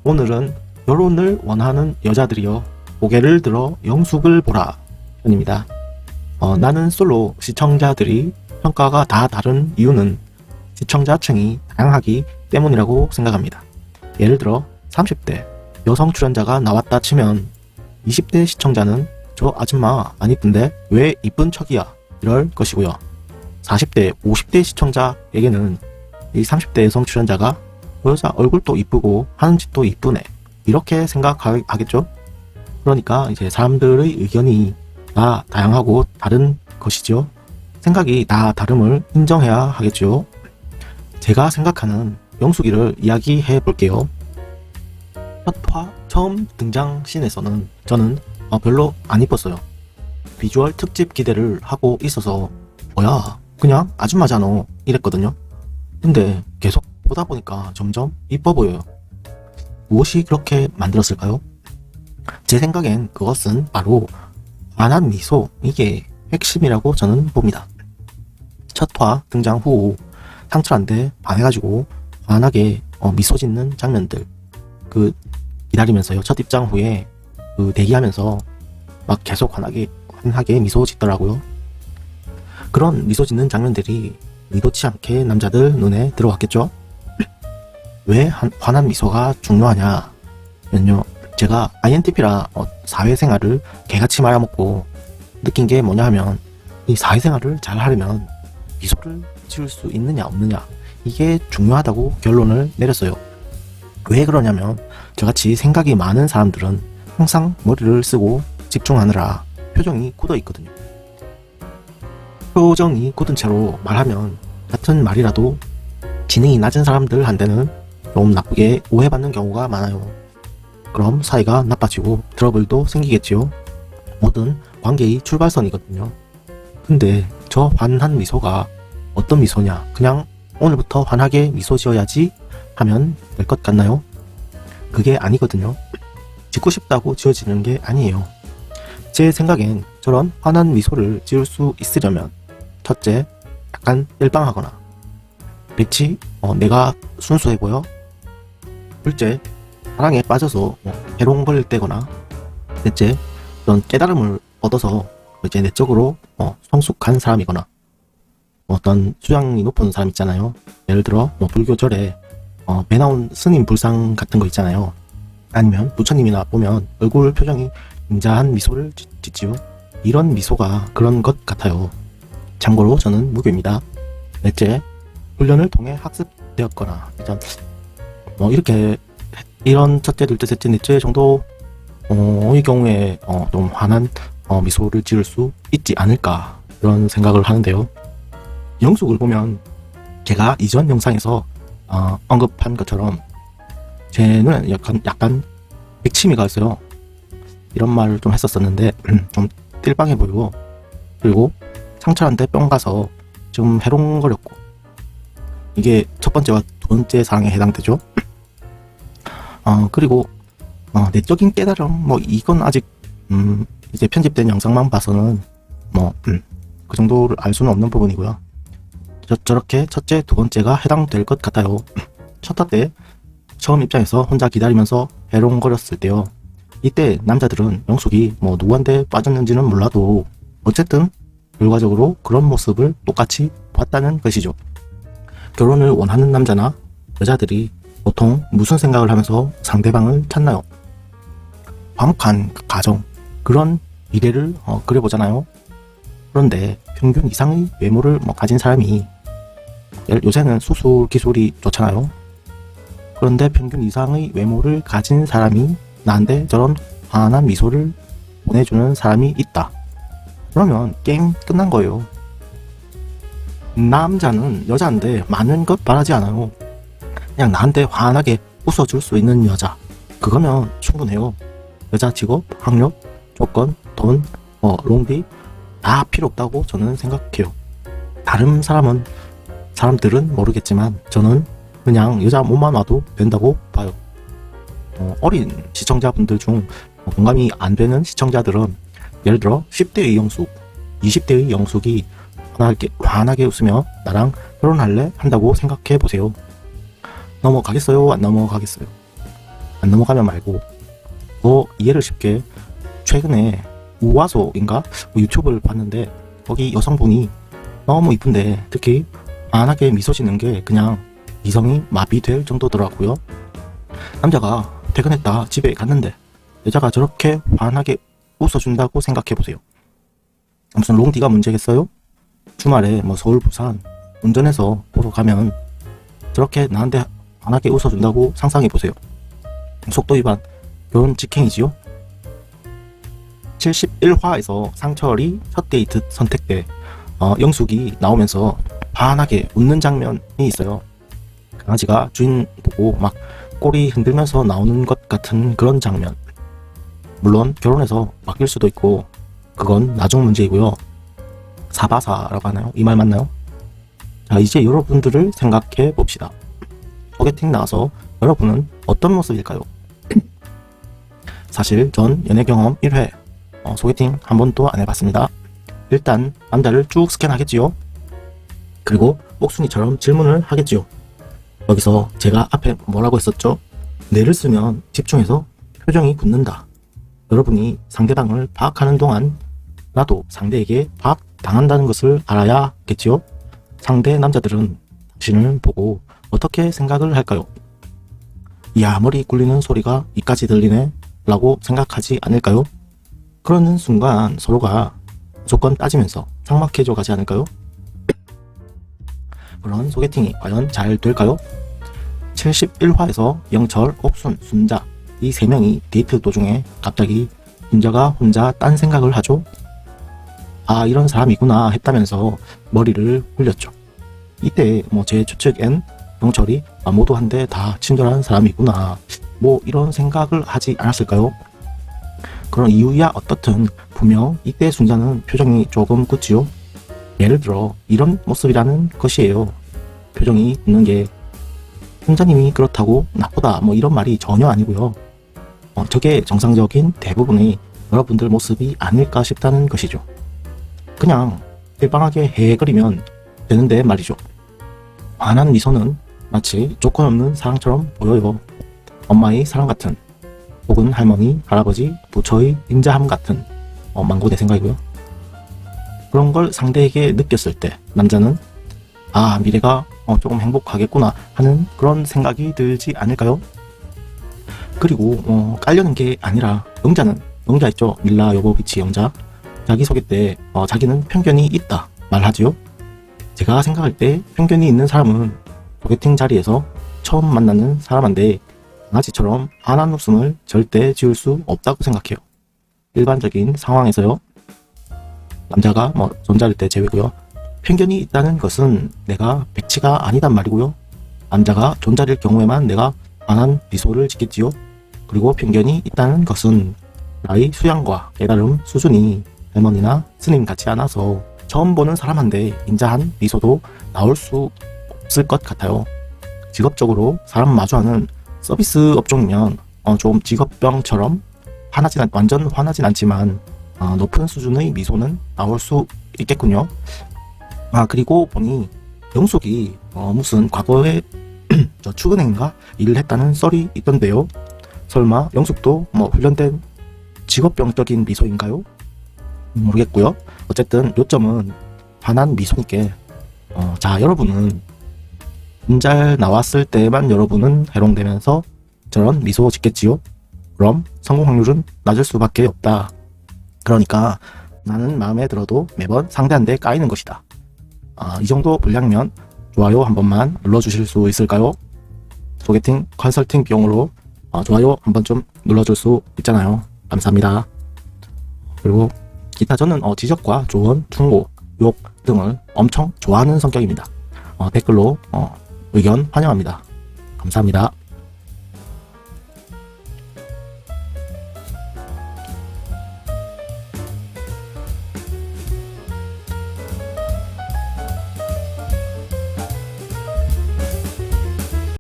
오늘은 결혼을 원하는 여자들이여 고개를 들어 영숙을 보라 편입니다. 나는 솔로 시청자들이 평가가 다 다른 이유는 시청자층이 다양하기 때문이라고 생각합니다. 예를 들어 30대 여성 출연자가 나왔다 치면 20대 시청자는 저 아줌마 안 이쁜데 왜 이쁜 척이야 이럴 것이고요. 40대 50대 시청자에게는 이 30대 여성 출연자가 그 여자 얼굴도 이쁘고 하는 짓도 이쁘네 이렇게 생각하겠죠. 그러니까 이제 사람들의 의견이 다 다양하고 다른 것이죠. 생각이 다 다름을 인정해야 하겠죠. 제가 생각하는 영숙이를 이야기해 볼게요. 첫 화 처음 등장 씬에서는 저는 별로 안 이뻤어요. 비주얼 특집 기대를 하고 있어서 뭐야 그냥 아줌마잖아 이랬거든요. 근데 계속 보다 보니까 점점 이뻐 보여요. 무엇이 그렇게 만들었을까요? 제 생각엔 그것은 바로 환한 미소, 이게 핵심이라고 저는 봅니다. 첫 화 등장 후 상철한테 반해가지고 환하게 미소 짓는 장면들, 그 기다리면서요. 첫 입장 후에 그 대기하면서 막 계속 환하게 미소 짓더라고요. 그런 미소 짓는 장면들이 의도치 않게 남자들 눈에 들어왔겠죠. 왜 환한 미소가 중요하냐면요, 제가 INTP라 사회생활을 개같이 말아먹고 느낀 게 뭐냐 하면, 이 사회생활을 잘 하려면 미소를 지을 수 있느냐 없느냐, 이게 중요하다고 결론을 내렸어요. 왜 그러냐면, 저같이 생각이 많은 사람들은 항상 머리를 쓰고 집중하느라 표정이 굳어 있거든요. 표정이 굳은 채로 말하면 같은 말이라도 지능이 낮은 사람들한테는 좀 나쁘게 오해받는 경우가 많아요. 그럼 사이가 나빠지고 트러블도 생기겠지요. 뭐든 관계의 출발선이거든요. 근데 저 환한 미소가 어떤 미소냐, 그냥 오늘부터 환하게 미소 지어야지 하면 될 것 같나요? 그게 아니거든요. 짓고 싶다고 지어지는 게 아니에요. 제 생각엔 저런 환한 미소를 지을 수 있으려면 첫째, 약간 열방하거나, 그렇지 내가 순수해 보여? 둘째, 사랑에 빠져서 해롱거릴 때거나, 넷째, 어떤 깨달음을 얻어서 이제 내적으로 성숙한 사람이거나, 어떤 수양이 높은 사람 있잖아요. 예를 들어 불교절에 배 나온 스님 불상 같은 거 있잖아요. 아니면 부처님이나 보면 얼굴 표정이 인자한 미소를 짓지요. 이런 미소가 그런 것 같아요. 참고로 저는 무교입니다. 넷째, 훈련을 통해 학습되었거나, 이렇게 이런 첫째, 둘째, 셋째, 넷째 정도의 경우에 좀 환한 미소를 지을 수 있지 않을까, 그런 생각을 하는데요. 영숙을 보면 제가 이전 영상에서 언급한 것처럼 제 눈에는 약간 백치미가 있어요. 이런 말을 좀 했었었는데 좀 띨빵해 보이고, 그리고 상철한테 뿅 가서 좀 해롱거렸고, 이게 첫 번째와 두 번째 사항에 해당되죠. 그리고 내적인 깨달음, 이건 아직 이제 편집된 영상만 봐서는 그 정도를 알 수는 없는 부분이고요. 저렇게 첫째, 두 번째가 해당될 것 같아요. 첫 화 때 처음 입장에서 혼자 기다리면서 해롱거렸을 때요, 이때 남자들은 영숙이 누구한테 빠졌는지는 몰라도 어쨌든 결과적으로 그런 모습을 똑같이 봤다는 것이죠. 결혼을 원하는 남자나 여자들이 보통 무슨 생각을 하면서 상대방을 찾나요? 화목한 가정, 그런 미래를 그려보잖아요. 그런데 평균 이상의 외모를 가진 사람이, 요새는 수술 기술이 좋잖아요. 그런데 평균 이상의 외모를 가진 사람이 나한테 저런 환한 미소를 보내주는 사람이 있다. 그러면 게임 끝난 거예요. 남자는 여자한테 많은 것 바라지 않아요. 그냥 나한테 환하게 웃어줄 수 있는 여자, 그거면 충분해요. 여자 직업, 학력, 조건, 돈, 롱디 다 필요 없다고 저는 생각해요. 다른 사람들은 모르겠지만 저는 그냥 여자 몸만 와도 된다고 봐요. 어린 시청자분들 중 공감이 안 되는 시청자들은, 예를 들어 10대의 영숙, 20대의 영숙이 환하게 웃으며 나랑 결혼할래? 한다고 생각해 보세요. 넘어가겠어요? 안 넘어가겠어요? 안 넘어가면 말고. 더 이해를 쉽게, 최근에 우화소인가 유튜브를 봤는데 거기 여성분이 너무 이쁜데 특히 환하게 미소 짓는 게 그냥 이성이 마비될 정도더라고요. 남자가 퇴근했다 집에 갔는데 여자가 저렇게 환하게 웃어준다고 생각해보세요. 무슨 롱디가 문제겠어요? 주말에 뭐 서울 부산 운전해서 보러 가면 저렇게 나한테 환하게 웃어준다고 상상해보세요. 속도 위반, 결혼 직행이지요? 71화에서 상철이 첫 데이트 선택 때 영숙이 나오면서 환하게 웃는 장면이 있어요. 강아지가 주인 보고 막 꼬리 흔들면서 나오는 것 같은 그런 장면. 물론 결혼해서 바뀔 수도 있고 그건 나중 문제이고요. 사바사라고 하나요? 이 말 맞나요? 자, 이제 여러분들을 생각해 봅시다. 소개팅 나와서 여러분은 어떤 모습일까요? 사실 전 연애 경험 1회, 소개팅 한 번도 안 해봤습니다. 일단 남자를 쭉 스캔하겠지요. 그리고 옥순이처럼 질문을 하겠지요. 여기서 제가 앞에 뭐라고 했었죠? 뇌를 쓰면 집중해서 표정이 굳는다. 여러분이 상대방을 파악하는 동안 나도 상대에게 파악당한다는 것을 알아야겠지요. 상대 남자들은 당신을 보고 어떻게 생각을 할까요? 이야, 머리 굴리는 소리가 이까지 들리네 라고 생각하지 않을까요? 그러는 순간 서로가 무조건 따지면서 삭막해져 가지 않을까요? 그런 소개팅이 과연 잘 될까요? 71화에서 영철, 옥순, 순자 이 세 명이 데이트 도중에 갑자기 순자가 혼자 딴 생각을 하죠. 아, 이런 사람이구나 했다면서 머리를 굴렸죠. 이때 제 추측엔 영철이 모두 한데 다 친절한 사람이구나 이런 생각을 하지 않았을까요? 그런 이유야 어떻든 분명 이때 순자는 표정이 조금 굳지요. 예를 들어 이런 모습이라는 것이에요. 표정이 굳는 게 순자님이 그렇다고 나쁘다 이런 말이 전혀 아니고요. 저게 정상적인 대부분의 여러분들 모습이 아닐까 싶다는 것이죠. 그냥 일방하게 헤헤거리면 되는데 말이죠. 환한 미소는 마치 조건 없는 사랑처럼 보여요. 엄마의 사랑 같은, 혹은 할머니, 할아버지, 부처의 인자함 같은, 망고 내 생각이고요. 그런 걸 상대에게 느꼈을 때 남자는 미래가 조금 행복하겠구나 하는 그런 생각이 들지 않을까요? 그리고 깔려는 게 아니라 영자 있죠? 밀라 요보비치 영자. 자기소개 때 자기는 편견이 있다 말하지요. 제가 생각할 때 편견이 있는 사람은 소개팅 자리에서 처음 만나는 사람한테 강아지처럼 환한 웃음을 절대 지을 수 없다고 생각해요. 일반적인 상황에서요. 남자가 존잘일 때 제외고요. 편견이 있다는 것은 내가 백치가 아니단 말이고요. 남자가 존잘일 경우에만 내가 환한 미소를 짓겠지요. 그리고 편견이 있다는 것은 나의 수양과 깨달음 수준이 할머니나 스님 같지 않아서 처음 보는 사람한테 인자한 미소도 나올 수 없을 것 같아요. 직업적으로 사람 마주하는 서비스 업종이면 좀 직업병처럼 완전 화나진 않지만 높은 수준의 미소는 나올 수 있겠군요. 그리고 보니 영숙이 무슨 과거에 저 출근행인가 일을 했다는 썰이 있던데요. 설마 영숙도 훈련된 직업병적인 미소인가요? 모르겠고요. 어쨌든 요점은 환한 미소니까 자, 여러분은 잘 나왔을 때만 여러분은 해롱되면서 저런 미소 짓겠지요? 그럼 성공 확률은 낮을 수밖에 없다. 그러니까 나는 마음에 들어도 매번 상대한테 까이는 것이다. 이 정도 분량이면 좋아요 한 번만 눌러주실 수 있을까요? 소개팅 컨설팅 비용으로 좋아요 한 번 좀 눌러줄 수 있잖아요. 감사합니다. 그리고 기타 저는 지적과 조언, 충고, 욕 등을 엄청 좋아하는 성격입니다. 댓글로 의견 환영합니다. 감사합니다.